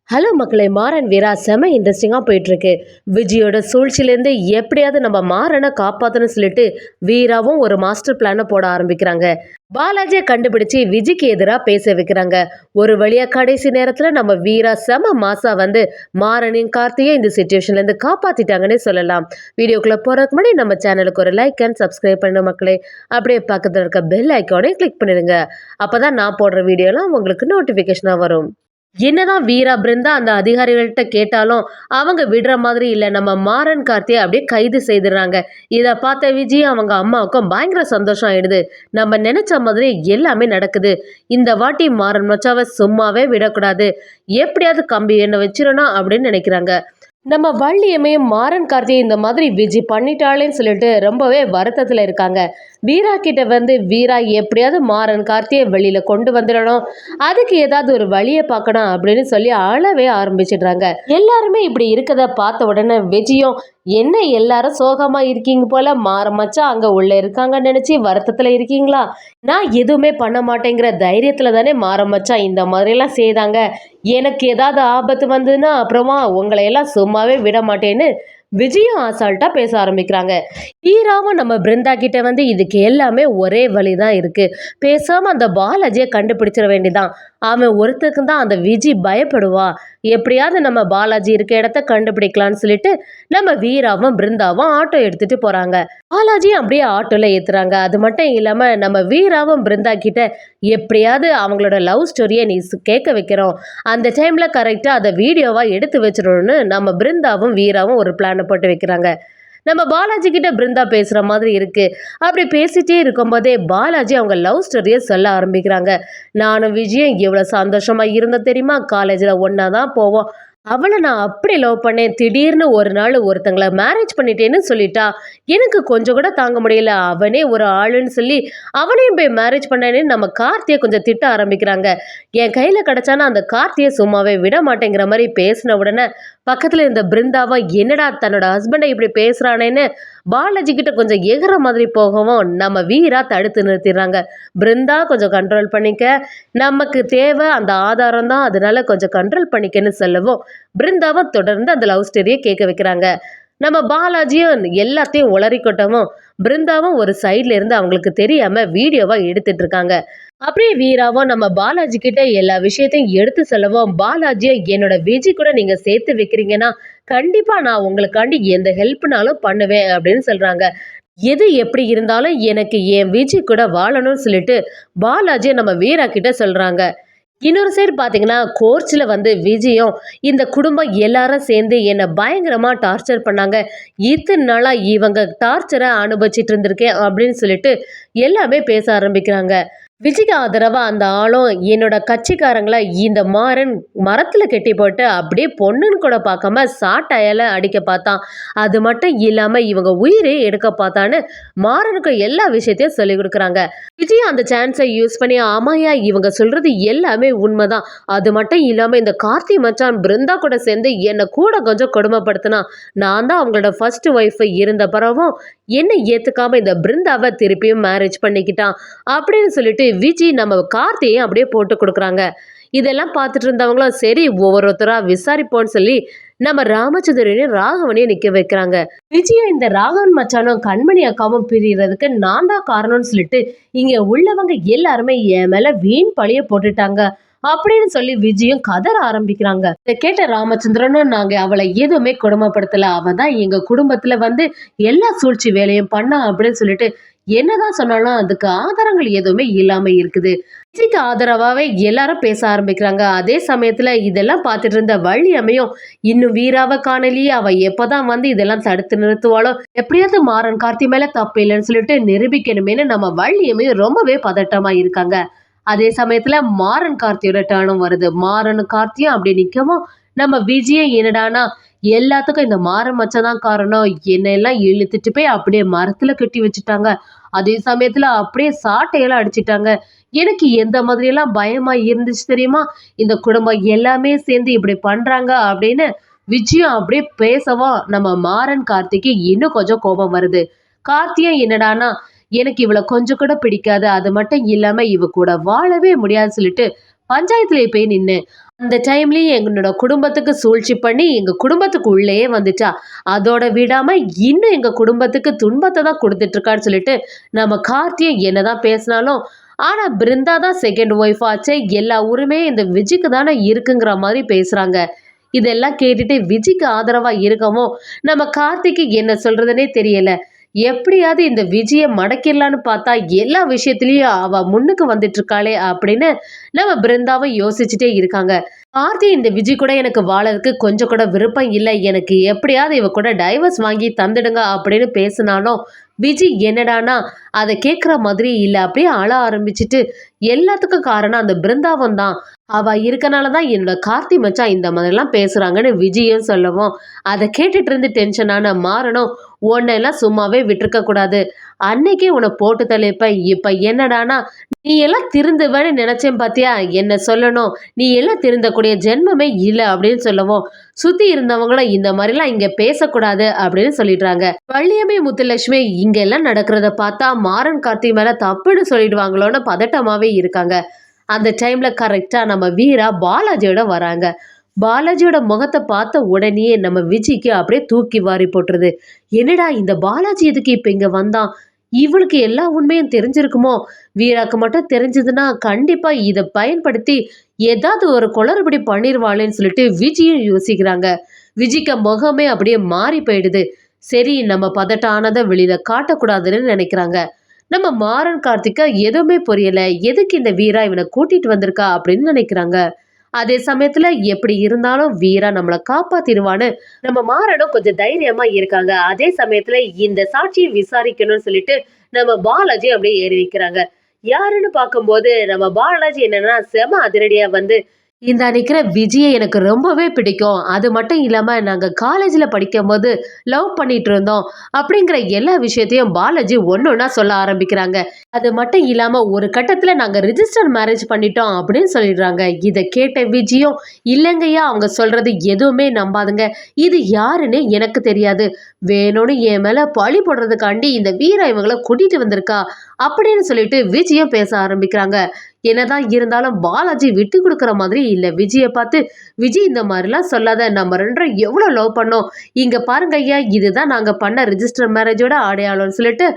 Hello மக்களே, மாறன் வீரா செம இன்ட்ரெஸ்டிங்காக போயிட்டுருக்கு. விஜயோட சூழ்ச்சியிலேருந்து எப்படியாவது நம்ம மாறனை காப்பாற்றணும்னு சொல்லிட்டு வீராவும் ஒரு மாஸ்டர் பிளானை போட ஆரம்பிக்கிறாங்க. பாலாஜியை கண்டுபிடிச்சி விஜய்க்கு எதிராக பேச வைக்கிறாங்க. ஒரு வழியாக கடைசி நேரத்தில் நம்ம வீரா செம மாசா வந்து மாறனின் கார்த்தியை இந்த சுச்சுவேஷன்லேருந்து காப்பாற்றிட்டாங்கன்னே சொல்லலாம். வீடியோக்குள்ளே போகிறதுக்கு முன்னாடி நம்ம சேனலுக்கு ஒரு லைக் அண்ட் சப்ஸ்கிரைப் பண்ண மக்களே. அப்படியே பக்கத்தில் இருக்க பெல் ஐக்கானே கிளிக் பண்ணிடுங்க. அப்போ தான் நான் போடுற வீடியோலாம் உங்களுக்கு நோட்டிஃபிகேஷனாக வரும். என்னதான் வீரா பிருந்தா அந்த அதிகாரிகள்கிட்ட கேட்டாலும் அவங்க விடுற மாதிரி இல்லை. நம்ம மாறன் கார்த்தியை அப்படியே கைது செய்துடுறாங்க. இதை பார்த்த விஜய் அவங்க அம்மாவுக்கும் பயங்கர சந்தோஷம் ஆயிடுது. நம்ம நினைச்ச மாதிரி எல்லாமே நடக்குது. இந்த வாட்டி மாறன் மச்சாவை சும்மாவே விடக்கூடாது, எப்படியாவது கம்பி என்ன வச்சிடணும் அப்படின்னு நினைக்கிறாங்க. நம்ம வள்ளியம்மையும் மாறன் கார்த்தியை இந்த மாதிரி விஜய் பண்ணிட்டாளேன்னு சொல்லிட்டு ரொம்பவே வருத்தத்தில் இருக்காங்க. வீரா கிட்ட வந்து வீரா எப்படியாவது மாறன் கார்த்தியை வெளியில கொண்டு வந்துடணும், அதுக்கு ஏதாவது ஒரு வழியை பார்க்கணும் அப்படின்னு சொல்லி அழவே ஆரம்பிச்சிடுறாங்க. எல்லாருமே இப்படி இருக்கத பார்த்த உடனே விஜயும், என்ன எல்லாரும் சோகமா இருக்கீங்க போல, மாற மச்சா அங்க உள்ள இருக்காங்கன்னு நினைச்சு வருத்தத்துல இருக்கீங்களா? நான் எதுவுமே பண்ண மாட்டேங்கிற தைரியத்துல தானே மாற மச்சா இந்த மாதிரி எல்லாம் செய்தாங்க. எனக்கு ஏதாவது ஆபத்து வந்ததுன்னா அப்புறமா உங்களை எல்லாம் சும்மாவே விட மாட்டேன்னு விஜயும் அசால்ட்டா பேச ஆரம்பிக்கிறாங்க. ஹீராவும் நம்ம பிருந்தா கிட்ட வந்து இதுக்கு எல்லாமே ஒரே வழிதான் இருக்கு, பேசாம அந்த பாலாஜியை கண்டுபிடிச்சிட வேண்டிதான். அவன் ஒருத்தருக்கு தான் அந்த விஜி பயப்படுவா, எப்படியாவது நம்ம பாலாஜி இருக்க இடத்த கண்டுபிடிக்கலாம்னு சொல்லிட்டு நம்ம வீராவும் பிருந்தாவும் ஆட்டோ எடுத்துட்டு போறாங்க. பாலாஜி அப்படியே ஆட்டோல ஏத்துறாங்க. அது மட்டும் இல்லாம நம்ம வீராவும் பிருந்தா கிட்ட எப்படியாவது அவங்களோட லவ் ஸ்டோரியை நீ கேட்க வைக்கிறோம், அந்த டைம்ல கரெக்டா அதை வீடியோவா எடுத்து வச்சிடணும்னு நம்ம பிருந்தாவும் வீராவும் ஒரு பிளான் போட்டு வைக்கிறாங்க. நம்ம பாலாஜி கிட்ட பிருந்தா பேசுற மாதிரி இருக்கு. அப்படி பேசிட்டே இருக்கும்போதே பாலாஜி அவங்க லவ் ஸ்டோரியை சொல்ல ஆரம்பிக்கிறாங்க. நானும் விஜயும் எவ்வளவு சந்தோஷமா இருந்தோம் தெரியுமா, காலேஜ்ல ஒன்னாதான் போவோம், அவளை நான் அப்படி லவ் பண்ணேன், திடீர்னு ஒரு நாள் ஒருத்தங்களை மேரேஜ் பண்ணிட்டேன்னு சொல்லிட்டா, எனக்கு கொஞ்சம் கூட தாங்க முடியல, அவனே ஒரு ஆளுன்னு சொல்லி அவனையும் போய் மேரேஜ் பண்ணேன்னு நம்ம கார்த்தியை கொஞ்சம் திட்ட ஆரம்பிக்கிறாங்க. என் கையில கிடைச்சானா அந்த கார்த்தியை சும்மாவே விட மாட்டேங்கிற மாதிரி பேசின உடனே பக்கத்துல இருந்த பிருந்தாவா, என்னடா தன்னோட ஹஸ்பண்டை இப்படி பேசுறானேன்னு பாலாஜி கிட்ட கொஞ்சம் எகிற மாதிரி போகவும் நம்ம வீரா தடுத்து நிறுத்திடுறாங்க. பிருந்தா கொஞ்சம் கண்ட்ரோல் பண்ணிக்க, நமக்கு தேவை அந்த ஆதாரம் தான், அதனால கொஞ்சம் கண்ட்ரோல் பண்ணிக்கன்னு சொல்லவும் பிருந்தாவும் தொடர்ந்து அந்த லவ் ஸ்டோரியை கேட்க வைக்கிறாங்க. நம்ம பாலாஜியும் எல்லாத்தையும் உளறிக்கொட்டவும் பிருந்தாவும் ஒரு சைட்ல இருந்து அவங்களுக்கு தெரியாம வீடியோவா எடுத்துட்டு இருக்காங்க. அப்படியே வீராவும் நம்ம பாலாஜி கிட்ட எல்லா விஷயத்தையும் எடுத்து சொல்லவும் பாலாஜியை, என்னோட விஜய் கூட நீங்க சேர்த்து வைக்கிறீங்கன்னா கண்டிப்பா நான் உங்களுக்காண்டி எந்த ஹெல்ப்னாலும் பண்ணுவேன் அப்படின்னு சொல்றாங்க. எது எப்படி இருந்தாலும் எனக்கு என் விஜய் கூட வாழணும்னு சொல்லிட்டு பாலாஜியை நம்ம வீரா கிட்ட சொல்றாங்க. இன்னொரு சைடு பார்த்தீங்கன்னா கோர்ட்ஸில் வந்து விஜயும் இந்த குடும்பம் எல்லாரும் சேர்ந்து என்னை பயங்கரமாக டார்ச்சர் பண்ணாங்க, இத்தனை நாளாக இவங்க டார்ச்சரை அனுபவிச்சிட்டு இருந்திருக்கேன் அப்படின்னு சொல்லிட்டு எல்லாமே பேச ஆரம்பிக்கிறாங்க. விஜய்க்கு ஆதரவா அந்த ஆளும் என்னோட கட்சிக்காரங்களை இந்த மாறன் மரத்துல கெட்டி போட்டு அப்படியே பொண்ணுன்னு கூட பார்க்காம சாட்டையால அடிக்க பார்த்தான், அது மட்டும் இல்லாம இவங்க உயிரே எடுக்க பார்த்தான்னு மாறனுக்கு எல்லா விஷயத்தையும் சொல்லி கொடுக்குறாங்க. விஜய் அந்த சான்ஸை யூஸ் பண்ணி, ஆமாயா இவங்க சொல்றது எல்லாமே உண்மைதான், அது மட்டும் இல்லாம இந்த கார்த்தி மச்சான் பிருந்தா கூட சேர்ந்து என்னை கூட கொஞ்சம் கொடுமைப்படுத்தினா, நான் தான் அவங்களோட ஃபர்ஸ்ட் ஒய்ஃப், இருந்த பிறகும் என்னை ஏத்துக்காம இந்த பிருந்தாவை திருப்பியும் மேரேஜ் பண்ணிக்கிட்டான் அப்படின்னு சொல்லிட்டு விஜய் நம்ம கார்த்தியை அப்படியே போட்டு கொடுக்குறாங்க. இதெல்லாம் பார்த்துட்டு இருந்தவங்களும் சரி ஒவ்வொருத்தரா விசாரிப்போன்னு சொல்லி நம்ம ராமச்சந்திரனையும் ராகவனையும் நிக்க வைக்கிறாங்க. விஜயும் இந்த ராகவன் மச்சானும் கண்மணி அக்காவும் பிரியறதுக்கு நான் தான் காரணம்னு சொல்லிட்டு இங்க உள்ளவங்க எல்லாருமே என் மேல வீண் பழிய போட்டுட்டாங்க அப்படின்னு சொல்லி விஜயும் கதற ஆரம்பிக்கிறாங்க. இதை கேட்ட ராமச்சந்திரனும், நாங்க அவளை எதுவுமே கொடுமைப்படுத்தல, அவன் தான் எங்க குடும்பத்துல வந்து எல்லா சூழ்ச்சி வேலையும் பண்ணா அப்படின்னு சொல்லிட்டு என்னதான் சொன்னாலும் அதுக்கு ஆதாரங்கள் எதுவுமே இல்லாம இருக்குது. விஜய்க்கு ஆதரவாவே எல்லாரும் பேச ஆரம்பிக்கிறாங்க. அதே சமயத்துல இதெல்லாம் பார்த்துட்டு இருந்த வள்ளியம்மையும், இன்னும் வீராவை காணலியே, அவ எப்பதான் வந்து இதெல்லாம் தடுத்து நிறுத்துவாளோ, எப்படியாவது மாறன் கார்த்தி மேல தப்பு இல்லைன்னு சொல்லிட்டு நிரூபிக்கணுமேனு நம்ம வள்ளியம்மையும் ரொம்பவே பதட்டமா இருக்காங்க. அதே சமயத்துல மாறன் கார்த்தியோட டேர்னும் வருது. மாறன் கார்த்தியும் அப்படி நிக்கவும் நம்ம விஜயம், என்னடானா எல்லாத்துக்கும் இந்த மாறன் மச்சதான் காரணம், என்னெல்லாம் இழுத்துட்டு போய் அப்படியே மரத்துல கட்டி வச்சுட்டாங்க, அதே சமயத்துல அப்படியே சாட்டையெல்லாம் அடிச்சிட்டாங்க, எனக்கு எந்த மாதிரி எல்லாம் பயமா இருந்துச்சு தெரியுமா, இந்த குடும்பம் எல்லாமே சேர்ந்து இப்படி பண்றாங்க அப்படின்னு விஜயம் அப்படியே பேசவும் நம்ம மாறன் கார்த்திக்கு இன்னும் கொஞ்சம் கோபம் வருது. கார்த்தியும் என்னடானா, எனக்கு இவளை கொஞ்சம் கூட பிடிக்காது, அது மட்டும் இல்லாம இவ கூட வாழவே முடியாது சொல்லிட்டு பஞ்சாயத்துல போய் நின்னு அந்த டைம்லயும் எங்களோட குடும்பத்துக்கு சூழ்ச்சி பண்ணி எங்க குடும்பத்துக்கு உள்ளேயே வந்துட்டா. அதோட விடாம இன்னும் எங்க குடும்பத்துக்கு துன்பத்தை தான் கொடுத்துட்டு இருக்கான்னு சொல்லிட்டு நம்ம கார்த்தியும் என்னதான் பேசினாலும், ஆனா பிருந்தா தான் செகண்ட் ஒய்ஃப் ஆச்சே, எல்லா உரிமையும் இந்த விஜிக்கு தானே இருக்குங்கிற மாதிரி பேசுறாங்க. இதெல்லாம் கேட்டுட்டு விஜிக்கு ஆதரவா இருக்கவும் நம்ம கார்த்திக்கு என்ன சொல்றதுனே தெரியல. எப்படியாவது இந்த விஜய மடக்கிடலான்னு பார்த்தா எல்லா விஷயத்திலயும் அவ முன்னுக்கு வந்துட்டு இருக்காளே அப்படின்னு நம்ம பிருந்தாவை யோசிச்சுட்டே இருக்காங்க. கார்த்தி இந்த விஜய் கூட எனக்கு வாழறதுக்கு கொஞ்சம் கூட விருப்பம் இல்லை, எனக்கு எப்படியாவது இவ கூட டைவர்ஸ் வாங்கி தந்துடுங்க அப்படின்னு பேசினாலும் விஜய் என்னடானா அதை கேட்குற மாதிரி இல்லை, அப்படியே அழ ஆரம்பிச்சுட்டு எல்லாத்துக்கும் காரணம் அந்த பிருந்தாவன் தான், அவ இருக்கனால தான் என்னோட கார்த்தி மச்சான் இந்த மாதிரிலாம் பேசுறாங்கன்னு விஜயும் சொல்லவும் அதை கேட்டுட்டு இருந்து டென்ஷனான மாறணும். உன்னெல்லாம் சும்மாவே விட்டுருக்க கூடாது, அன்னைக்கே உன்னை போட்டு தள்ளிப்ப, இப்ப என்னடானா நீ எல்லாம் திருந்துவேன்னு நினைச்சேன் பாத்தியா, என்ன சொல்லணும், நீ எல்லாம் திருந்தக்கூடிய ஜென்மமே இல்லை அப்படின்னு சொல்லவும் சுத்தி இருந்தவங்களும் இந்த மாதிரிலாம் இங்க பேசக்கூடாது அப்படின்னு சொல்லிடுறாங்க. வள்ளியம்மை முத்துலட்சுமி இங்க எல்லாம் நடக்கிறத பார்த்தா மாறன் கார்த்தி மேல தப்புன்னு சொல்லிடுவாங்களோன்னு பதட்டமாவே இருக்காங்க. அந்த டைம்ல கரெக்டா நம்ம வீரா பாலாஜியோட வராங்க. பாலாஜியோட முகத்தை பார்த்த உடனே நம்ம விஜய்க்கு அப்படியே தூக்கி வாரி போட்டுருது. என்னடா இந்த பாலாஜி எதுக்கு இப்ப இங்க வந்தான், இவளுக்கு எல்லா உண்மையும் தெரிஞ்சிருக்குமோ, வீராக்கு மட்டும் தெரிஞ்சதுன்னா கண்டிப்பா இதை பயன்படுத்தி ஏதாவது ஒரு குளறுபடி பண்ணிருவாளேன்னு சொல்லிட்டு விஜயும் யோசிக்கிறாங்க. விஜய்க்கு முகமே அப்படியே மாறி போயிடுது. சரி, நம்ம பதட்டானதை வெளியில காட்டக்கூடாதுன்னு நினைக்கிறாங்க. நம்ம மாறன் கார்த்திகா எதுவுமே புரியல, எதுக்கு இந்த வீரா இவனை கூட்டிட்டு வந்திருக்கா அப்படின்னு நினைக்கிறாங்க. அதே சமயத்துல எப்படி இருந்தாலும் வீரா நம்மளை காப்பாத்திடுவான்னு நம்ம மாறனும் கொஞ்சம் தைரியமா இருக்காங்க. அதே சமயத்துல இந்த சாட்சியை விசாரிக்கணும்னு சொல்லிட்டு நம்ம பாலாஜி அப்படியே ஏறி வைக்கிறாங்க. யாருன்னு பார்க்கும்போது நம்ம பாலாஜி என்னன்னா செம அதிரடியா வந்து, இந்த நிக்கிற விஜயை எனக்கு ரொம்பவே பிடிக்கும், அது மட்டும் இல்லாம நாங்க காலேஜ்ல படிக்கும் போது லவ் பண்ணிட்டு இருந்தோம் அப்படிங்கிற எல்லா விஷயத்தையும் பாலாஜி ஒன்னொன்னா சொல்ல ஆரம்பிக்கிறாங்க. அது மட்டும் இல்லாம ஒரு கட்டத்துல நாங்க ரிஜிஸ்டர் மேரேஜ் பண்ணிட்டோம் அப்படின்னு சொல்லிடுறாங்க. இதை கேட்ட விஜயும், இல்லைங்கய்யா அவங்க சொல்றது எதுவுமே நம்பாதுங்க, இது யாருன்னு எனக்கு தெரியாது, வேணும்னு என் மேல பழி போடுறதுக்காண்டி இந்த வீரா இவங்களை கூட்டிட்டு வந்திருக்கா அப்படின்னு சொல்லிட்டு விஜயும் பேச ஆரம்பிக்கிறாங்க. என்னதான் இருந்தாலும் பாலாஜி விட்டு கொடுக்குற மாதிரி இல்லை. விஜயை பார்த்து, விஜய் இந்த மாதிரிலாம் சொல்லாத, நம்ம ரெண்டும் எவ்வளோ லவ் பண்ணோம், இங்க பாருங்க ஐயா, இதுதான் நாங்க பண்ண ரிஜிஸ்டர் மேரேஜோட அடையாளம்னு சொல்லிட்டு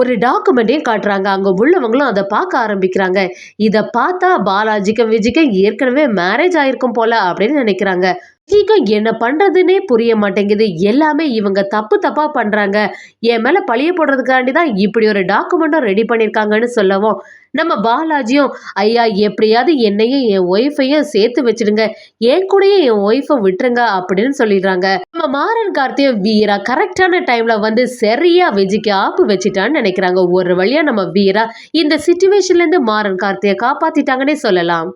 ஒரு டாக்குமெண்ட்டையும் காட்டுறாங்க. அங்க உள்ளவங்களும் அதை பார்க்க ஆரம்பிக்கிறாங்க. இதை பார்த்தா பாலாஜிக்கும் விஜய்க்கும் ஏற்கனவே மேரேஜ் ஆயிருக்கும் போல அப்படின்னு நினைக்கிறாங்க. விஜய்க்கும் என்ன பண்றதுன்னே புரிய மாட்டேங்குது, எல்லாமே இவங்க தப்பு தப்பா பண்றாங்க, என் மேல பழிய போடுறதுக்காண்டி தான் இப்படி ஒரு டாக்குமெண்ட்டும் ரெடி பண்ணிருக்காங்கன்னு சொல்லவும் நம்ம பாலாஜியும், ஐயா எப்படியாவது என்னையும் என் ஒய்ஃபையும் சேர்த்து வச்சிடுங்க, என் கூடயே என் ஒய்ஃபை விட்டுருங்க அப்படின்னு சொல்லிடுறாங்க. நம்ம மாறன் கார்த்தியும் வீரா கரெக்டான டைம்ல வந்து சரியா விஜய்க்கு ஆப்பு வச்சுட்டான்னு நினைக்கிறாங்க. ஒரு வழியா நம்ம வீரா இந்த சிச்சுவேஷன்ல இருந்து மாறன் கார்த்தியை காப்பாத்திட்டாங்கன்னே சொல்லலாம்.